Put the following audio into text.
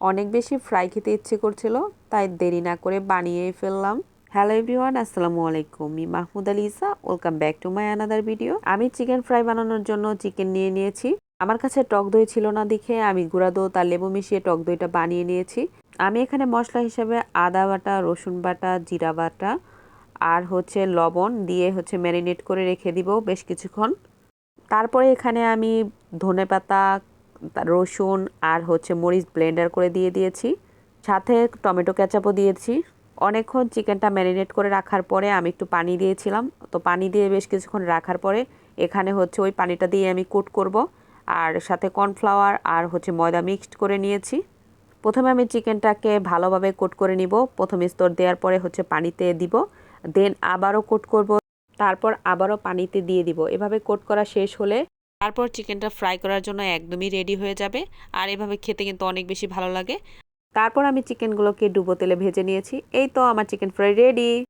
অনেক বেশি ফ্রাই খেতে ইচ্ছে করছিল, তাই দেরি না করে বানিয়েই ফেললাম। হ্যালো এভরিওয়ান, আসসালামু আলাইকুম। আমি Mahmud Ali Isa, welcome back to my another video. আমি চিকেন ফ্রাই বানানোর জন্য চিকেন নিয়ে নিয়েছি। আমার কাছে টক দই ছিল না দেখে আমি গুঁড়া দুধ আর লেবু মিশিয়ে টক দইটা বানিয়ে নিয়েছি। আমি এখানে মশলা হিসেবে আদা বাটা, রসুন বাটা, জিরা বাটা আর লবণ দিয়ে ম্যারিনেট করে রেখে দিব বেশ কিছুক্ষণ। তারপরে এখানে আমি ধনেপাতা, রসুন আর মরিচ ব্লেন্ডার করে দিয়ে দিয়েছি, সাথে টমেটো কেচাপও দিয়েছি। অনেকক্ষণ চিকেনটা ম্যারিনেট করে রাখার পরে আমি একটু পানি দিয়েছিলাম, তো পানি দিয়ে বেশ কিছুক্ষণ রাখার পরে এখানে ওই পানিটা দিয়ে আমি কুট করব। আর সাথে কর্নফ্লাওয়ার আর ময়দা মিক্সড করে নিয়েছি। প্রথমে আমি চিকেনটাকে ভালোভাবে কোট করে নিব। প্রথমে স্তর দেওয়ার পরে পানিতে দিব, দেন আবারও কোট করব, তারপর আবারও পানিতে দিয়ে দিব। এভাবে কোট করা শেষ হলে তারপর চিকেনটা ফ্রাই করার জন্য একদমই রেডি হয়ে যাবে। আর এভাবে খেতে কিন্তু অনেক বেশি ভালো লাগে। তারপর আমি চিকেনগুলোকে ডুবো তেলে ভেজে নিয়েছি। এই তো আমার চিকেন ফ্রাই রেডি।